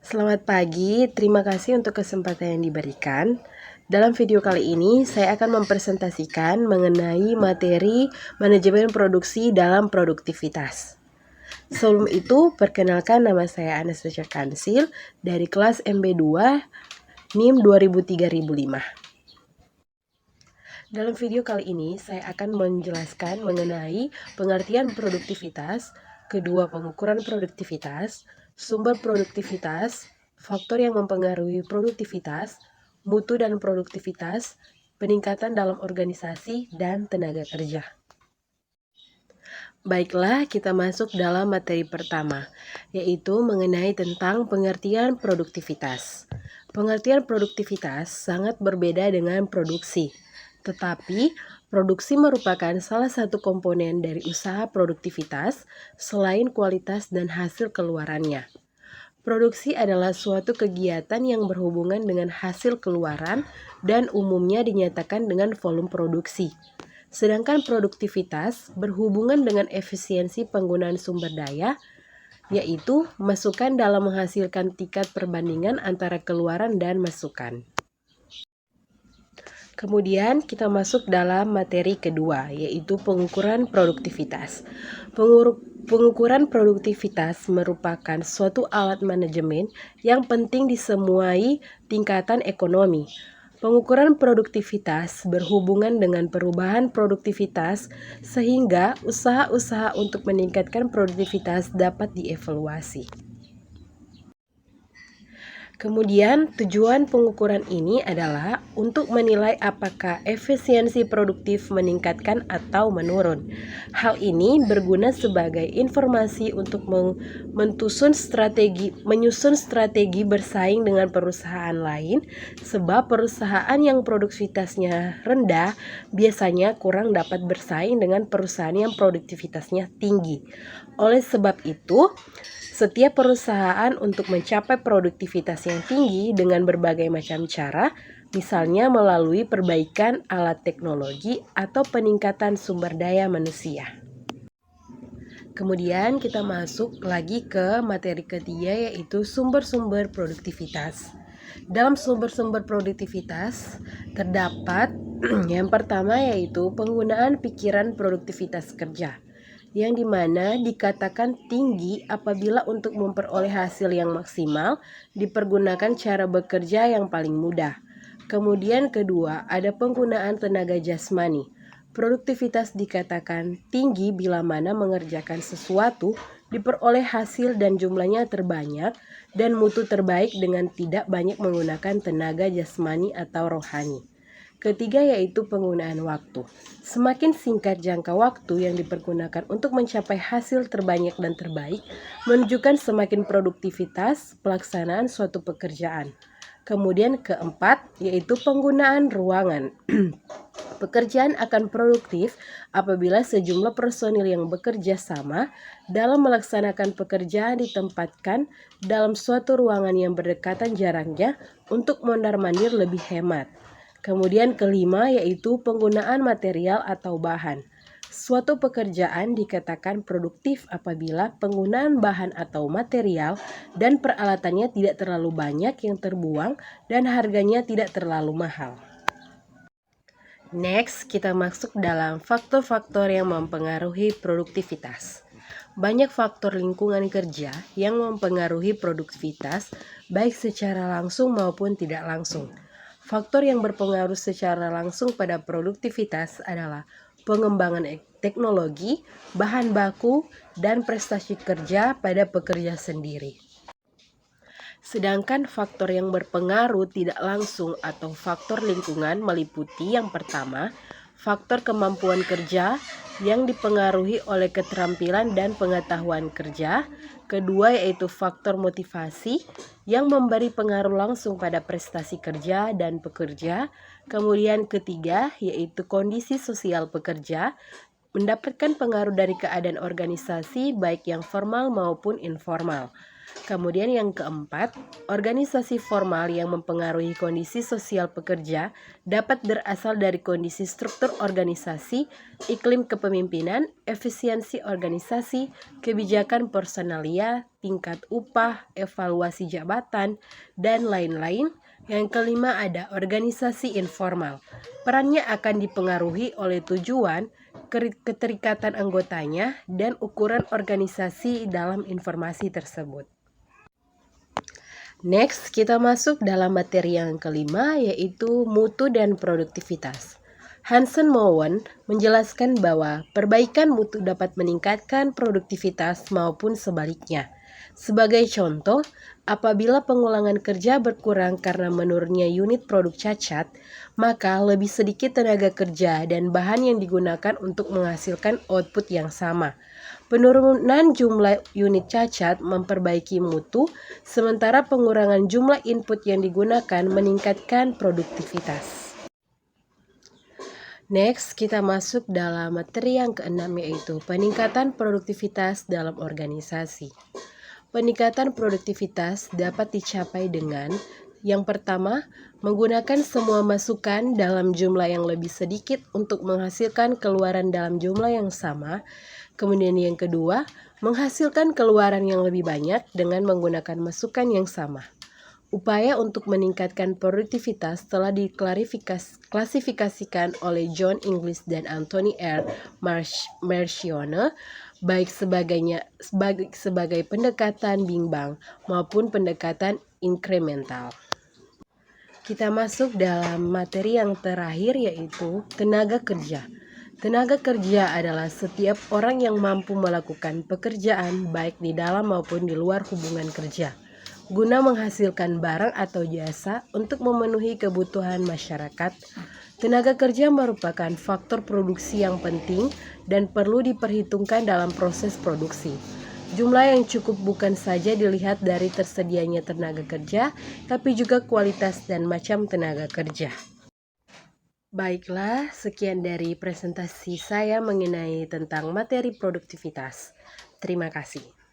Selamat pagi, terima kasih untuk kesempatan yang diberikan. Dalam video kali ini, saya akan mempresentasikan mengenai materi manajemen produksi dalam produktivitas. Sebelum itu, perkenalkan nama saya Anastasia Kansil dari kelas MB2 NIM 2003-2005. Dalam video kali ini, saya akan menjelaskan mengenai pengertian produktivitas, kedua pengukuran produktivitas, sumber produktivitas, faktor yang mempengaruhi produktivitas, mutu dan produktivitas, peningkatan dalam organisasi, dan tenaga kerja. Baiklah, kita masuk dalam materi pertama, yaitu mengenai tentang pengertian produktivitas. Pengertian produktivitas sangat berbeda dengan produksi, tetapi produksi merupakan salah satu komponen dari usaha produktivitas selain kualitas dan hasil keluarannya. Produksi adalah suatu kegiatan yang berhubungan dengan hasil keluaran dan umumnya dinyatakan dengan volume produksi. Sedangkan produktivitas berhubungan dengan efisiensi penggunaan sumber daya, yaitu masukan dalam menghasilkan tingkat perbandingan antara keluaran dan masukan. Kemudian kita masuk dalam materi kedua, yaitu pengukuran produktivitas. Pengukuran produktivitas merupakan suatu alat manajemen yang penting di semua tingkatan ekonomi. Pengukuran produktivitas berhubungan dengan perubahan produktivitas sehingga usaha-usaha untuk meningkatkan produktivitas dapat dievaluasi. Kemudian tujuan pengukuran ini adalah untuk menilai apakah efisiensi produktif meningkatkan atau menurun. Hal ini berguna sebagai informasi untuk menyusun strategi bersaing dengan perusahaan lain, sebab perusahaan yang produktivitasnya rendah biasanya kurang dapat bersaing dengan perusahaan yang produktivitasnya tinggi. Oleh sebab itu, setiap perusahaan untuk mencapai produktivitas yang tinggi dengan berbagai macam cara, misalnya melalui perbaikan alat teknologi atau peningkatan sumber daya manusia. Kemudian kita masuk lagi ke materi ketiga, yaitu sumber-sumber produktivitas. Dalam sumber-sumber produktivitas terdapat yang pertama yaitu penggunaan pikiran produktivitas kerja, yang dimana dikatakan tinggi apabila untuk memperoleh hasil yang maksimal dipergunakan cara bekerja yang paling mudah. Kemudian kedua, ada penggunaan tenaga jasmani. Produktivitas dikatakan tinggi bila mana mengerjakan sesuatu diperoleh hasil dan jumlahnya terbanyak dan mutu terbaik dengan tidak banyak menggunakan tenaga jasmani atau rohani. Ketiga yaitu penggunaan waktu. Semakin singkat jangka waktu yang dipergunakan untuk mencapai hasil terbanyak dan terbaik, menunjukkan semakin produktivitas pelaksanaan suatu pekerjaan. Kemudian keempat yaitu penggunaan ruangan. Pekerjaan akan produktif apabila sejumlah personil yang bekerja sama dalam melaksanakan pekerjaan ditempatkan dalam suatu ruangan yang berdekatan jaraknya untuk mondar-mandir lebih hemat. Kemudian kelima yaitu penggunaan material atau bahan. Suatu pekerjaan dikatakan produktif apabila penggunaan bahan atau material dan peralatannya tidak terlalu banyak yang terbuang dan harganya tidak terlalu mahal. Next, kita masuk dalam faktor-faktor yang mempengaruhi produktivitas. Banyak faktor lingkungan kerja yang mempengaruhi produktivitas, baik secara langsung maupun tidak langsung. Faktor yang berpengaruh secara langsung pada produktivitas adalah pengembangan teknologi, bahan baku, dan prestasi kerja pada pekerja sendiri. Sedangkan faktor yang berpengaruh tidak langsung atau faktor lingkungan meliputi yang pertama, faktor kemampuan kerja yang dipengaruhi oleh keterampilan dan pengetahuan kerja. Kedua yaitu faktor motivasi yang memberi pengaruh langsung pada prestasi kerja dan pekerja. Kemudian ketiga yaitu kondisi sosial pekerja, mendapatkan pengaruh dari keadaan organisasi baik yang formal maupun informal. Kemudian yang keempat, organisasi formal yang mempengaruhi kondisi sosial pekerja dapat berasal dari kondisi struktur organisasi, iklim kepemimpinan, efisiensi organisasi, kebijakan personalia, tingkat upah, evaluasi jabatan, dan lain-lain. Yang kelima ada organisasi informal. Perannya akan dipengaruhi oleh tujuan, keterikatan anggotanya, dan ukuran organisasi dalam informasi tersebut. Next, kita masuk dalam materi yang kelima, yaitu mutu dan produktivitas. Hansen Mowen menjelaskan bahwa perbaikan mutu dapat meningkatkan produktivitas maupun sebaliknya. Sebagai contoh, apabila pengulangan kerja berkurang karena menurunnya unit produk cacat, maka lebih sedikit tenaga kerja dan bahan yang digunakan untuk menghasilkan output yang sama. Penurunan jumlah unit cacat memperbaiki mutu, sementara pengurangan jumlah input yang digunakan meningkatkan produktivitas. Next, kita masuk dalam materi yang keenam, yaitu peningkatan produktivitas dalam organisasi. Peningkatan produktivitas dapat dicapai dengan yang pertama, menggunakan semua masukan dalam jumlah yang lebih sedikit untuk menghasilkan keluaran dalam jumlah yang sama. Kemudian yang kedua, menghasilkan keluaran yang lebih banyak dengan menggunakan masukan yang sama. Upaya untuk meningkatkan produktivitas telah diklasifikasikan oleh John Inglis dan Anthony R. Marcione, baik sebagai pendekatan bimbang maupun pendekatan inkremental. Kita masuk dalam materi yang terakhir, yaitu tenaga kerja. Tenaga kerja adalah setiap orang yang mampu melakukan pekerjaan baik di dalam maupun di luar hubungan kerja, guna menghasilkan barang atau jasa untuk memenuhi kebutuhan masyarakat. Tenaga kerja merupakan faktor produksi yang penting dan perlu diperhitungkan dalam proses produksi. Jumlah yang cukup bukan saja dilihat dari tersedianya tenaga kerja, tapi juga kualitas dan macam tenaga kerja. Baiklah, sekian dari presentasi saya mengenai tentang materi produktivitas. Terima kasih.